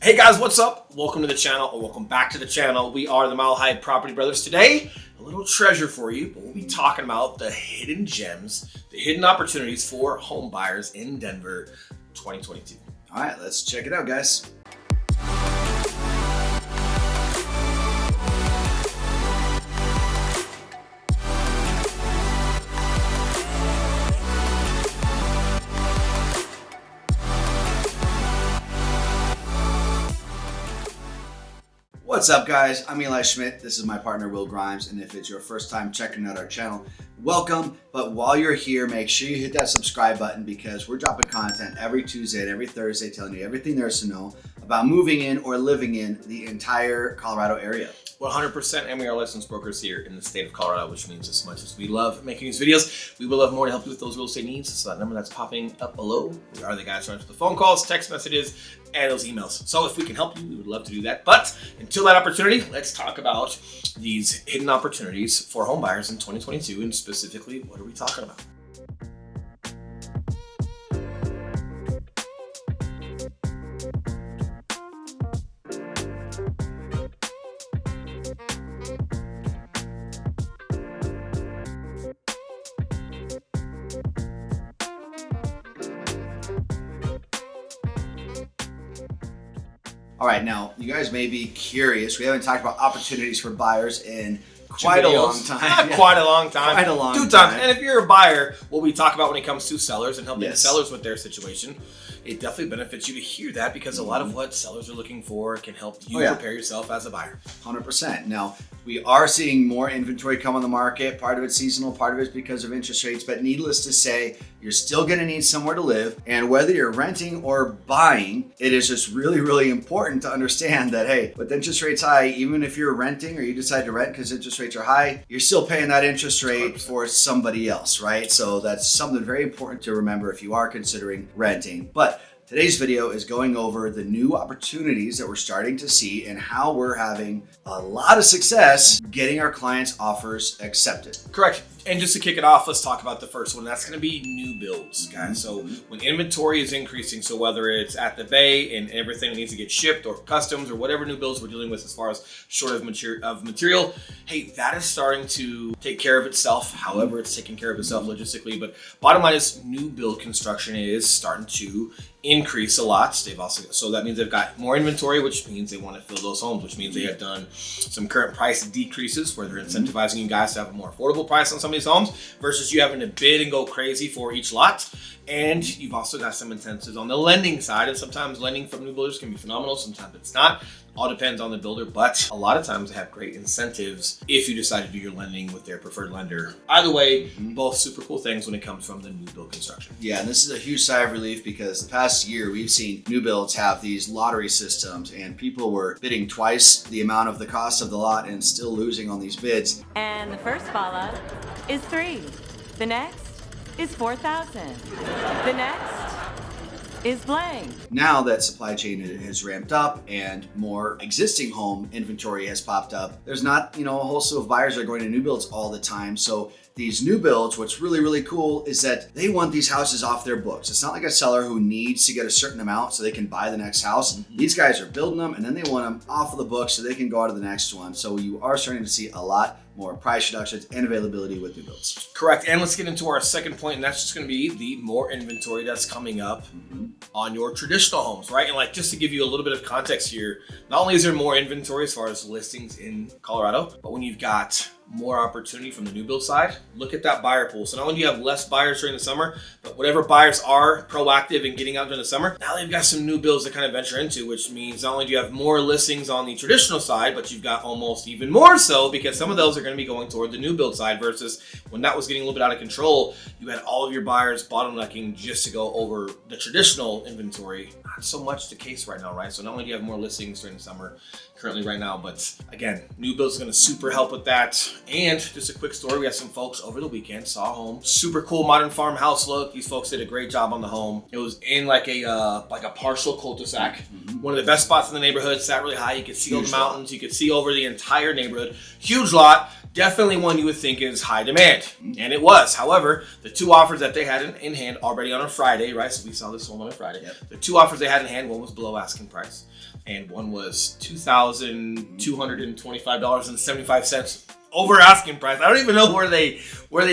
Hey guys, what's up? Welcome to the channel, or welcome back to the channel. We are the Mile High Property Brothers. Today, a little treasure for you, but we'll be talking about the hidden gems, the hidden opportunities for home buyers in Denver 2022. All right, let's check it out, guys. What's up, guys? I'm Eli Schmidt. This is my partner, Will Grimes. And if it's your first time checking out our channel, welcome. But while you're here, make sure you hit that subscribe button because we're dropping content every Tuesday and every Thursday telling you everything there is to know about moving in or living in the entire Colorado area. 100%, and we are licensed brokers here in the state of Colorado, which means as much as we love making these videos, we will love more to help you with those real estate needs. So that number that's popping up below, we are the guys trying to the phone calls, text messages, and those emails. So if we can help you, we would love to do that. But until that opportunity, let's talk about these hidden opportunities for home buyers in 2022, and specifically, what are we talking about? All right, now you guys may be curious. We haven't talked about opportunities for buyers in quite a long time. Quite a long time. Quite a long Two time. times. And if you're a buyer, what we talk about when it comes to sellers and helping Yes. sellers with their situation, it definitely benefits you to hear that because a lot of what sellers are looking for can help you prepare yourself as a buyer. 100%. Now, we are seeing more inventory come on the market. Part of it's seasonal, part of it's because of interest rates. But needless to say, you're still going to need somewhere to live. And whether you're renting or buying, it is just really, really important to understand that, hey, with interest rates high, even if you're renting or you decide to rent because interest rates are high, you're still paying that interest rate 100%. for somebody else, right? So that's something very important to remember if you are considering renting. But today's video is going over the new opportunities that we're starting to see and how we're having a lot of success getting our clients' offers accepted. Correct. And just to kick it off, let's talk about the first one. That's going to be new builds, guys. So when inventory is increasing, so whether it's at the bay and everything needs to get shipped or customs or whatever new builds we're dealing with as far as short of material, hey, that is starting to take care of itself. However, it's taking care of itself logistically. But bottom line is new build construction is starting to increase a lot. So that means they've got more inventory, which means they want to fill those homes, which means they have done some current price decreases where they're incentivizing you guys to have a more affordable price on some of these homes versus you having to bid and go crazy for each lot. And you've also got some incentives on the lending side, and sometimes lending from new builders can be phenomenal, sometimes it's not. All depends on the builder, but a lot of times they have great incentives if you decide to do your lending with their preferred lender. Either way, both super cool things when it comes from the new build construction. Yeah, and this is a huge sigh of relief because the past year we've seen new builds have these lottery systems and people were bidding twice the amount of the cost of the lot and still losing on these bids. And the first fallout is 3. The next is 4,000. The next is blank. Now that supply chain has ramped up and more existing home inventory has popped up, there's not, a whole slew of buyers that are going to new builds all the time. So these new builds, what's really, really cool is that they want these houses off their books. It's not like a seller who needs to get a certain amount so they can buy the next house. These guys are building them and then they want them off of the books so they can go on to the next one. So you are starting to see a lot more price reductions and availability with new builds. Correct. And let's get into our second point, and that's just going to be the more inventory that's coming up on your traditional homes, right? And just to give you a little bit of context here, not only is there more inventory as far as listings in Colorado, but when you've got more opportunity from the new build side, look at that buyer pool. So not only do you have less buyers during the summer, but whatever buyers are proactive in getting out during the summer, now they've got some new builds to kind of venture into, which means not only do you have more listings on the traditional side, but you've got almost even more so because some of those are going to be going toward the new build side versus when that was getting a little bit out of control, you had all of your buyers bottlenecking just to go over the traditional inventory. Not so much the case right now, right? So not only do you have more listings during the summer currently right now, but again, new builds is going to super help with that. And just a quick story, we had some folks over the weekend saw a home, super cool modern farmhouse look. These folks did a great job on the home. It was in like a partial cul-de-sac. One of the best spots in the neighborhood, sat really high. You could see all the mountains, you could see over the entire neighborhood. Huge lot. Definitely one you would think is high demand, and it was. However, the two offers that they had in hand already on a Friday, right? So we saw this home on a Friday. Yep. The two offers they had in hand, one was below asking price. and one was $2,225.75 over asking price. I don't even know where they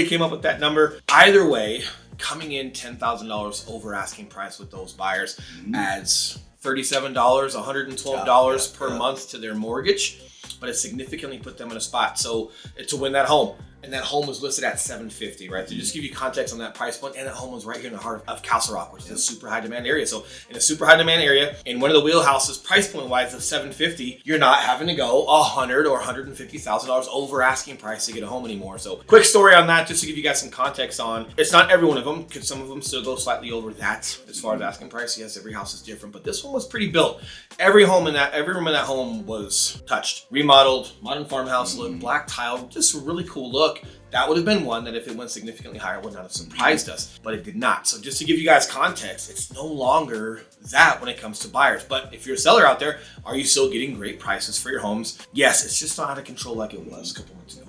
came up with that number. Either way, coming in $10,000 over asking price with those buyers adds $37, $112 per month to their mortgage, but it significantly put them in a spot. So to win that home. And that home was listed at $750, right? To just give you context on that price point, and that home was right here in the heart of Castle Rock, which is a super high demand area. So in a super high demand area, in one of the wheelhouses, price point wise of $750, you're not having to go $100,000 or $150,000 over asking price to get a home anymore. So quick story on that, just to give you guys some context on. It's not every one of them, because some of them still go slightly over that as far as asking price. Yes, every house is different, but this one was pretty built. Every room in that home was touched, remodeled, modern farmhouse look, black tile, just a really cool look. That would have been one that if it went significantly higher would not have surprised us, but it did not. So just to give you guys context, it's no longer that when it comes to buyers. But if you're a seller out there, are you still getting great prices for your homes? Yes, it's just not out of control like it was a couple months ago.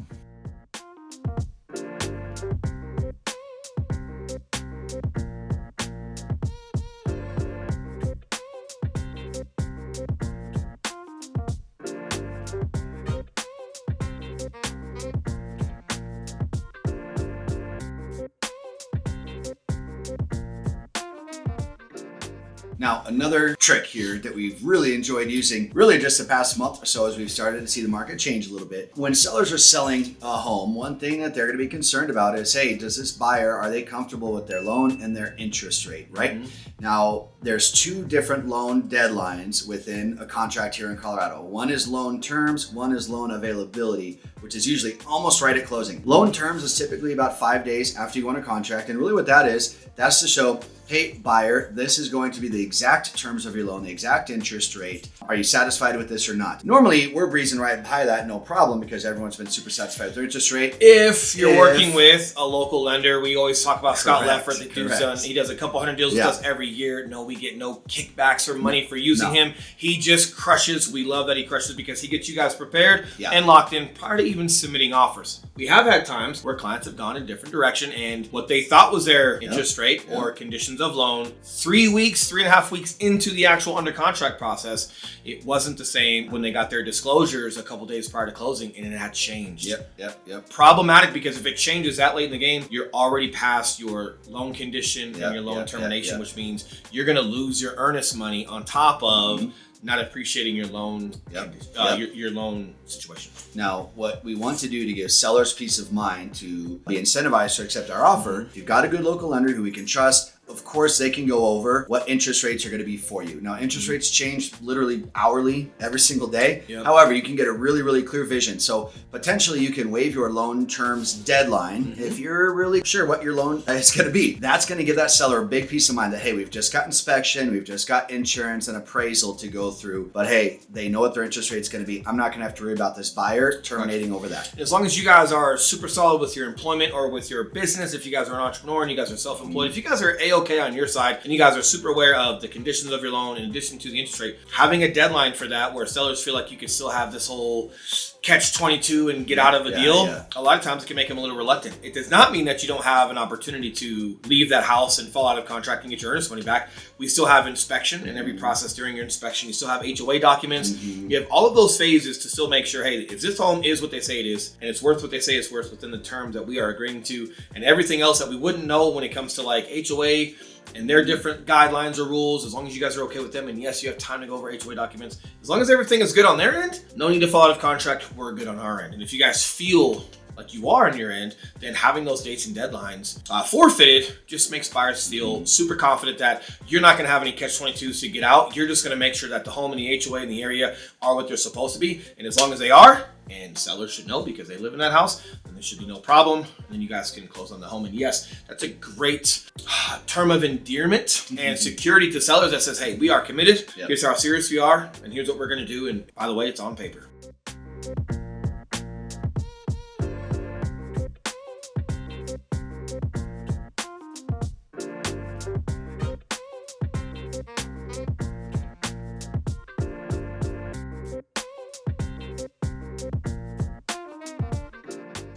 Now, another trick here that we've really enjoyed using really just the past month or so as we've started to see the market change a little bit. When sellers are selling a home, one thing that they're going to be concerned about is, hey, does this buyer, are they comfortable with their loan and their interest rate, right? Now, there's two different loan deadlines within a contract here in Colorado. One is loan terms, one is loan availability, which is usually almost right at closing. Loan terms is typically about 5 days after you want a contract. And really what that is, that's to show, hey, buyer, this is going to be the exact terms of your loan, the exact interest rate. Are you satisfied with this or not? Normally, we're breezing right by that, no problem, because everyone's been super satisfied with their interest rate. If you're working with a local lender, we always talk about Scott Leffert. He does a couple hundred deals with us every year. No, we get no kickbacks or money for using him. He just crushes. We love that he crushes because he gets you guys prepared and locked in prior to even submitting offers. We have had times where clients have gone in a different direction, and what they thought was their interest rate or conditions of loan, 3.5 weeks into the actual under contract process, it wasn't the same when they got their disclosures a couple days prior to closing, and it had changed. Problematic, because if it changes that late in the game, you're already past your loan condition and your loan termination, which means you're going to lose your earnest money on top of not appreciating your loan, your loan situation. Now, what we want to do to give sellers peace of mind to be incentivized to accept our offer, if you've got a good local lender who we can trust, of course, they can go over what interest rates are going to be for you. Now, interest rates change literally hourly every single day. However, you can get a really, really clear vision. So potentially you can waive your loan terms deadline if you're really sure what your loan is going to be. That's going to give that seller a big peace of mind that, hey, we've just got inspection, we've just got insurance and appraisal to go through. But hey, they know what their interest rate is going to be. I'm not going to have to worry about this buyer terminating over that. As long as you guys are super solid with your employment or with your business, if you guys are an entrepreneur and you guys are self-employed, if you guys are okay on your side and you guys are super aware of the conditions of your loan in addition to the interest rate, having a deadline for that where sellers feel like you can still have this whole catch-22 and get out of a deal, a lot of times it can make them a little reluctant. It does not mean that you don't have an opportunity to leave that house and fall out of contract and get your earnest money back. We still have inspection, and every process during your inspection, you still have HOA documents. You have all of those phases to still make sure, hey, if this home is what they say it is, and it's worth what they say it's worth within the terms that we are agreeing to, and everything else that we wouldn't know when it comes to like HOA and their different guidelines or rules, as long as you guys are okay with them, and yes, you have time to go over HOA documents, as long as everything is good on their end, no need to fall out of contract, we're good on our end. And if you guys feel like you are on your end, then having those dates and deadlines forfeited just makes buyers feel super confident that you're not going to have any catch-22s to get out. You're just going to make sure that the home and the HOA in the area are what they're supposed to be. And as long as they are, and sellers should know because they live in that house, then there should be no problem. And then you guys can close on the home. And yes, that's a great term of endearment and security to sellers that says, hey, we are committed. Here's how serious we are. And here's what we're going to do. And by the way, it's on paper.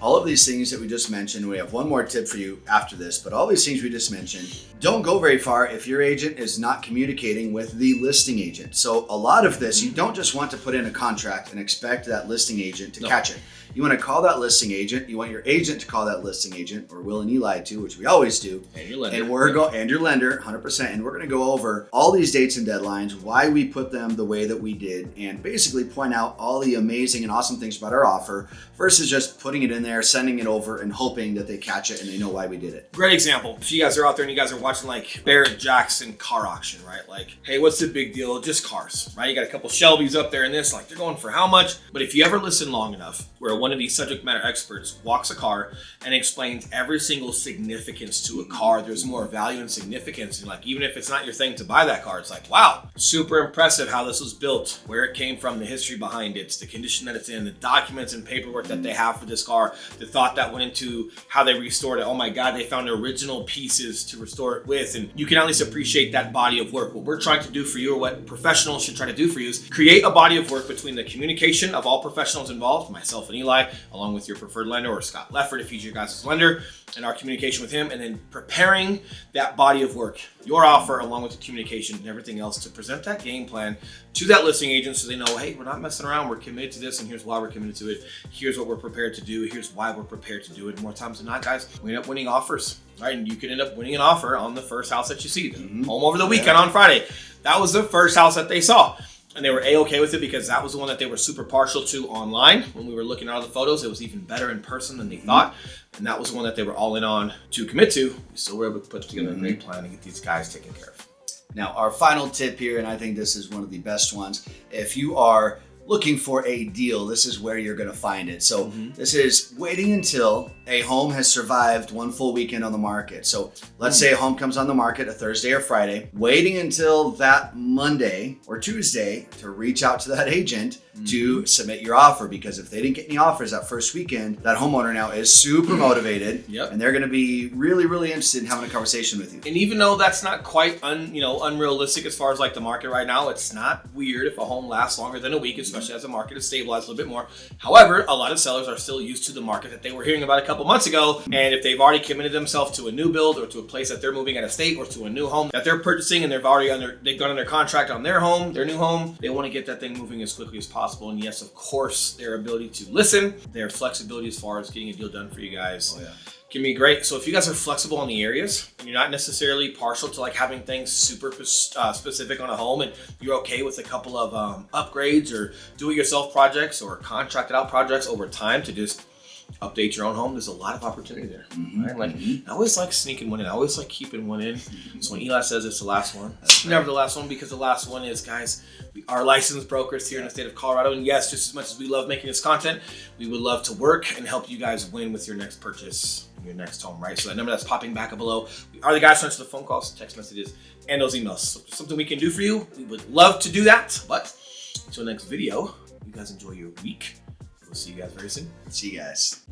all of these things that we just mentioned, we have one more tip for you after this, but all these things we just mentioned don't go very far if your agent is not communicating with the listing agent. So a lot of this, you don't just want to put in a contract and expect that listing agent to catch it. You want to call that listing agent. You want your agent to call that listing agent, or Will and Eli too, which we always do. And your lender. And your lender, 100%. And we're going to go over all these dates and deadlines, why we put them the way that we did, and basically point out all the amazing and awesome things about our offer versus just putting it in there, sending it over, and hoping that they catch it and they know why we did it. Great example. If you guys are out there and you guys are watching like Barrett Jackson car auction, right? Like, hey, what's the big deal? Just cars, right? You got a couple Shelbys up there in this, like they're going for how much? But if you ever listen long enough, where one of these subject matter experts walks a car and explains every single significance to a car, there's more value and significance. And like, even if it's not your thing to buy that car, it's like, wow, super impressive how this was built, where it came from, the history behind it, the condition that it's in, the documents and paperwork that they have for this car, the thought that went into how they restored it. Oh my God, they found the original pieces to restore it with. And you can at least appreciate that body of work. What we're trying to do for you, or what professionals should try to do for you, is create a body of work between the communication of all professionals involved, myself and Eli, along with your preferred lender, or Scott Leffert if he's your guys' lender, and our communication with him, and then preparing that body of work, your offer, along with the communication and everything else, to present that game plan to that listing agent so they know, hey, we're not messing around, we're committed to this, and here's why we're committed to it. Here's what we're prepared to do. Here's why we're prepared to do it. More times than not, guys, we end up winning offers, right? And you can end up winning an offer on the first house that you see. Home over the weekend on Friday. That was the first house that they saw. And they were A-okay with it because that was the one that they were super partial to online. When we were looking at all the photos, it was even better in person than they thought. And that was the one that they were all in on to commit to. We still were able to put together a great plan to get these guys taken care of. Now, our final tip here, and I think this is one of the best ones, if you are looking for a deal, this is where you're going to find it. So this is waiting until a home has survived one full weekend on the market. So let's say a home comes on the market a Thursday or Friday, waiting until that Monday or Tuesday to reach out to that agent to submit your offer, because if they didn't get any offers that first weekend, that homeowner now is super motivated, and they're going to be really, really interested in having a conversation with you. And even though that's not quite unrealistic as far as like the market right now, it's not weird if a home lasts longer than a week, especially as the market has stabilized a little bit more. However, a lot of sellers are still used to the market that they were hearing about a couple months ago, and if they've already committed themselves to a new build, or to a place that they're moving out of state, or to a new home that they're purchasing, and they've gone under contract on their home, their new home, they want to get that thing moving as quickly as possible. And yes, of course, their ability to listen, their flexibility as far as getting a deal done for you guys can be great. So if you guys are flexible on the areas, and you're not necessarily partial to like having things super specific on a home, and you're okay with a couple of upgrades or do-it-yourself projects or contracted out projects over time to just update your own home, there's a lot of opportunity there. Right? Like, I always like sneaking one in. I always like keeping one in. So when Eli says it's the last one, it's never the last one, because the last one is, guys, we are licensed brokers here in the state of Colorado. And yes, just as much as we love making this content, we would love to work and help you guys win with your next purchase, your next home, right? So that number that's popping back up below, we are the guys to answer the phone calls, text messages, and those emails. So if there's something we can do for you, we would love to do that. But until next video, you guys enjoy your week. We'll see you guys very soon. See you guys.